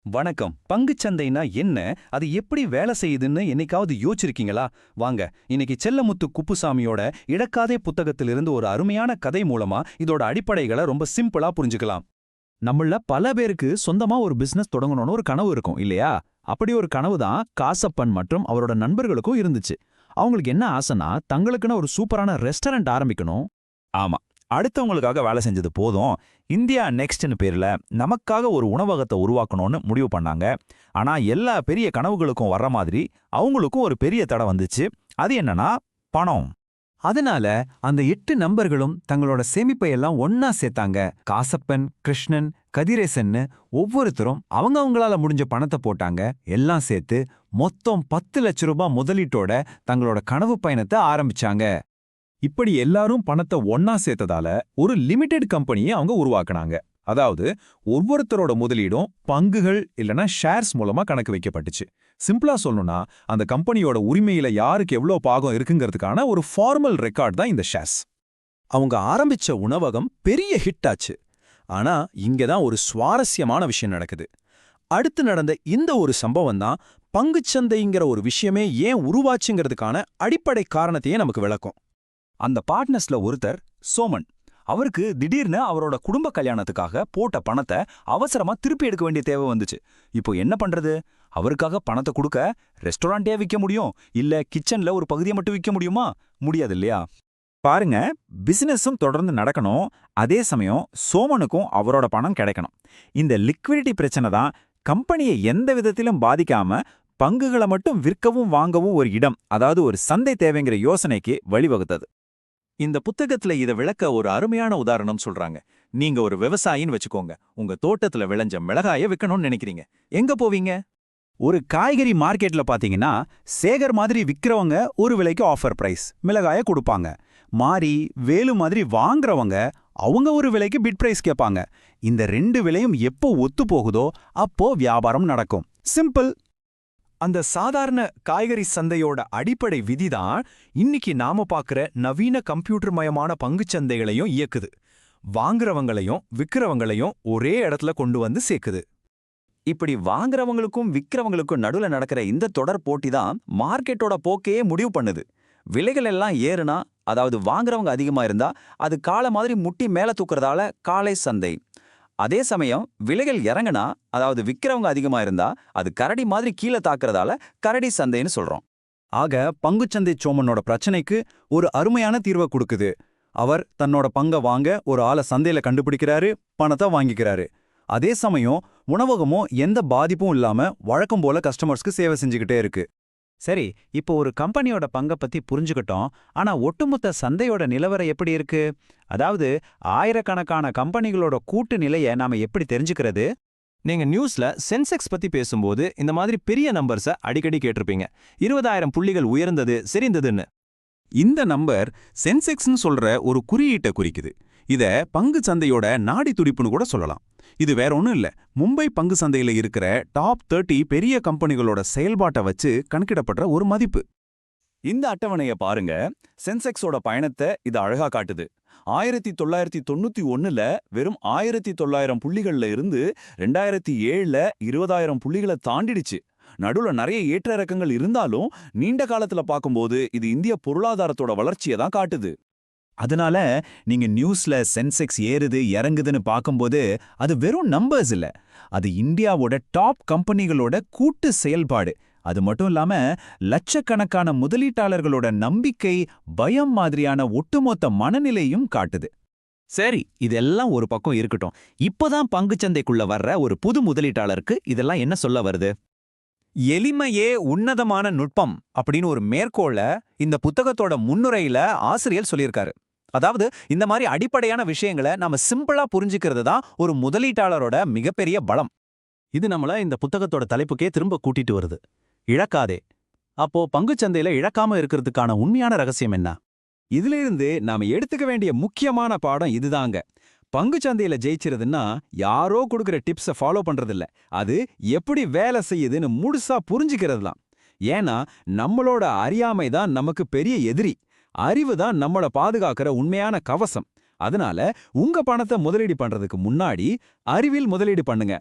வணக்கம். பங்குச்சந்தைனா என்ன? அது எப்படி வேலை செய்யுதுன்னு என்னைக்காவது யோசிச்சிருக்கீங்களா? வாங்க, இன்னைக்கு செல்லமுத்து குப்புசாமியோட இழக்காதே புத்தகத்திலிருந்து ஒரு அருமையான கதை மூலமா இதோட அடிப்படைகளை ரொம்ப சிம்பிளா புரிஞ்சுக்கலாம். நம்மள பல பேருக்கு சொந்தமா ஒரு பிசினஸ் தொடங்கணும்னு ஒரு கனவு இருக்கும் இல்லையா? அப்படி ஒரு கனவு தான் காசப்பன் மற்றும் அவரோட நண்பர்களுக்கும் இருந்துச்சு. அவங்களுக்கு என்ன ஆசைனா தங்களுக்குன்னு ஒரு சூப்பரான ரெஸ்டாரண்ட் ஆரம்பிக்கணும். ஆமா. அடுத்தவங்களுக்காக வேலை செஞ்சது போதும். இந்தியா நெக்ஸ்ட்னு பேர்ல நமக்காக ஒரு உணவகத்தை உருவாக்கணும்னு முடிவு பண்ணாங்க. ஆனா எல்லா பெரிய கனவுகளுக்கும் வர்ற மாதிரி அவங்களுக்கும் ஒரு பெரிய தடை வந்துச்சு. அது என்னன்னா பணம். அதனால அந்த 8 நண்பர்களும் தங்களோட சேமிப்பை எல்லாம் ஒன்னா சேர்த்தாங்க. காசப்பன், கிருஷ்ணன், கதிரேசன்னு ஒவ்வொருத்தரும் அவங்கவங்களால முடிஞ்ச பணத்தை போட்டாங்க. எல்லாம் சேர்த்து மொத்தம் 10 லட்ச ரூபாய் முதலீட்டோட தங்களோட கனவு பயணத்தை ஆரம்பிச்சாங்க. இப்படி எல்லாரும் பணத்தை ஒன்னா சேர்த்ததால ஒரு லிமிடெட் கம்பெனியை அவங்க உருவாக்குனாங்க. அதாவது ஒவ்வொருத்தரோட முதலீடும் பங்குகள் இல்லனா ஷேர்ஸ் மூலமா கணக்கு வைக்கப்பட்டுச்சு. சிம்பிளா சொல்லணும்னா அந்த கம்பெனியோட உரிமையில யாருக்கு எவ்வளோ பாகம் இருக்குங்கிறதுக்கான ஒரு ஃபார்மல் ரெக்கார்ட் தான் இந்த ஷேர்ஸ். அவங்க ஆரம்பிச்ச உணவகம் பெரிய ஹிட் ஆச்சு. ஆனா இங்க தான் ஒரு சுவாரஸ்யமான விஷயம் நடக்குது. அடுத்து நடந்த இந்த ஒரு சம்பவம் தான் பங்குச்சந்தைங்கிற ஒரு விஷயமே ஏன் உருவாச்சுங்கிறதுக்கான அடிப்படை காரணத்தையே நமக்கு விளக்கும். அந்த பார்ட்னர்ஸ்ல ஒருத்தர் சோமன். அவருக்கு திடீர்னு அவரோட குடும்ப கல்யாணத்துக்காக போட்ட பணத்தை அவசரமா திருப்பி எடுக்க வேண்டிய தேவை வந்துச்சு. இப்போ என்ன பண்றது? அவருக்காக பணத்தை கொடுக்க ரெஸ்டாரண்டே விற்க முடியும், இல்ல கிச்சன்ல ஒரு பகுதியை மட்டும் விற்க முடியுமா? முடியாது இல்லையா? பாருங்க, பிசினஸும் தொடர்ந்து நடக்கணும், அதே சமயம் சோமனுக்கும் அவரோட பணம் கிடைக்கணும். இந்த லிக்விடிட்டி பிரச்சனை தான் கம்பெனியை எந்த விதத்திலும் பாதிக்காம பங்குகளை மட்டும் விற்கவும் வாங்கவும் ஒரு இடம், அதாவது ஒரு சந்தை தேவைங்கிற யோசனைக்கு வழிவகுத்தது. இந்த புத்தகத்துல இத விளக்க ஒரு அருமையான உதாரணம் சொல்றாங்க. நீங்க ஒரு விவசாயின்னு வச்சுக்கோங்க. உங்க தோட்டத்துல விளைஞ்ச மிளகாய விற்கணும்னு நினைக்கிறீங்க. எங்க போவீங்க? ஒரு காய்கறி மார்க்கெட்ல பாத்தீங்கன்னா சேகர் மாதிரி விக்கிறவங்க ஒரு விலைக்கு ஆஃபர் பிரைஸ் மிளகாய கொடுப்பாங்க. மாறி வேலு மாதிரி வாங்குறவங்க அவங்க ஒரு விலைக்கு பிட் பிரைஸ் கேட்பாங்க. இந்த ரெண்டு விலையும் எப்போ ஒத்து போகுதோ அப்போ வியாபாரம் நடக்கும். சிம்பிள். அந்த சாதாரண காய்கறி சந்தையோட அடிப்படை விதிதான் இன்னைக்கு நாம பார்க்குற நவீன கம்ப்யூட்டர் மயமான பங்குச்சந்தைகளையும் இயக்குது. வாங்குறவங்களையும் விக்கிறவங்களையும் ஒரே இடத்துல கொண்டு வந்து சேர்க்குது. இப்படி வாங்குறவங்களுக்கும் விக்கிறவங்களுக்கும் நடுவில் நடக்கிற இந்த தொடர் போட்டி தான் மார்க்கெட்டோட போக்கையே முடிவு பண்ணுது. விலைகள் எல்லாம் ஏறுனா, அதாவது வாங்குறவங்க அதிகமா இருந்தா அது காளை மாதிரி முட்டி மேல தூக்குறதால காளை சந்தை. அதே சமயம் விலைகள் இறங்குனா, அதாவது விக்கிறவங்க அதிகமா இருந்தா அது கரடி மாதிரி கீழே தாக்குறதால கரடி சந்தைன்னு சொல்றோம். ஆக பங்குச்சந்தை சோமனோட பிரச்சனைக்கு ஒரு அருமையான தீர்வை கொடுக்குது. அவர் தன்னோட பங்கை வாங்க ஒரு ஆளை சந்தையில கண்டுபிடிக்கிறாரு, பணத்தை வாங்கிக்கிறாரு. அதே சமயம் உணவகமும் எந்த பாதிப்பும் இல்லாம வழக்கம் போல கஸ்டமர்ஸ்க்கு சேவை செஞ்சுக்கிட்டே இருக்கு. சரி, இப்போ ஒரு கம்பெனியோட பங்கை பத்தி புரிஞ்சுக்கிட்டோம். ஆனா ஒட்டுமொத்த சந்தையோட நிலவரம் எப்படி இருக்கு? அதாவது ஆயிரக்கணக்கான கம்பெனிகளோட கூட்டு நிலையை நாம எப்படி தெரிஞ்சுக்கிறது? நீங்க நியூஸ்ல சென்செக்ஸ் பத்தி பேசும்போது இந்த மாதிரி பெரிய நம்பர்ஸ அடிக்கடி கேட்டிருப்பீங்க. 20,000 புள்ளிகள் உயர்ந்தது சரிந்ததுன்னு. இந்த நம்பர் சென்செக்ஸ்னு சொல்ற ஒரு குறியீட்டை குறிக்குது. இத பங்கு சந்தையோட நாடி துடிப்புன்னு கூட சொல்லலாம். இது வேற ஒன்றும் இல்ல, மும்பை பங்கு சந்தையில இருக்கிற டாப் 30 பெரிய கம்பெனிகளோட செயல்பாட்டை வச்சு கணக்கிடப்படுற ஒரு மதிப்பு. இந்த அட்டவணைய பாருங்க. சென்செக்ஸோட பயணத்தை இது அழகா காட்டுது. 1991ல வெறும் 1900 புள்ளிகள்ல இருந்து 2007ல 20,000 புள்ளிகளை தாண்டிடுச்சு. நடுவுல நிறைய ஏற்ற இறக்கங்கள் இருந்தாலும் நீண்ட காலத்துல பார்க்கும்போது இது இந்திய பொருளாதாரத்தோட வளர்ச்சியை தான் காட்டுது. அதனால நீங்க நியூஸ்ல சென்செக்ஸ் ஏறுது இறங்குதுன்னு பார்க்கும்போது அது வெறும் நம்பர்ஸ் இல்ல, அது இந்தியாவோட டாப் கம்பெனிகளோட கூட்டு செயல்பாடு. அது மட்டும் இல்லாம லட்சக்கணக்கான முதலீட்டாளர்களோட நம்பிக்கை, பயம் மாதிரியான ஒட்டுமொத்த மனநிலையும் காட்டுது. சரி, இதெல்லாம் ஒரு பக்கம் இருக்கட்டும். இப்போதான் பங்குச்சந்தைக்குள்ள வர்ற ஒரு புது முதலீட்டாளருக்கு இதெல்லாம் என்ன சொல்ல வருது? எளிமையே உன்னதமான நுட்பம் அப்படின்னு ஒரு மேற்கோள இந்த புத்தகத்தோட முன்னுரையில ஆசிரியர் சொல்லியிருக்காரு. அதாவது இந்த மாதிரி அடிப்படையான விஷயங்களை நாம சிம்பிளா புரிஞ்சுக்கிறது தான் ஒரு முதலீட்டாளரோட மிகப்பெரிய பலம். இது நம்மள இந்த புத்தகத்தோட தலைப்புக்கே திரும்ப கூட்டிட்டு வருது. இழக்காதே. அப்போ பங்குச்சந்தையில இழக்காம இருக்கிறதுக்கான உண்மையான ரகசியம் என்ன? இதிலிருந்து நாம எடுத்துக்க வேண்டிய முக்கியமான பாடம் இதுதாங்க. பங்குச்சந்தையில ஜெயிச்சிருதுன்னா யாரோ கொடுக்குற டிப்ஸை ஃபாலோ பண்றதில்ல, அது எப்படி வேலை செய்யுதுன்னு முழுசா புரிஞ்சுக்கிறதுலாம். ஏன்னா நம்மளோட அறியாமை தான் நமக்கு பெரிய எதிரி. அறிவு தான் நம்மள பாதுகாக்கிற உண்மையான கவசம். அதனால உங்க பணத்தை முதலீடு பண்றதுக்கு முன்னாடி அறிவில் முதலீடு பண்ணுங்க.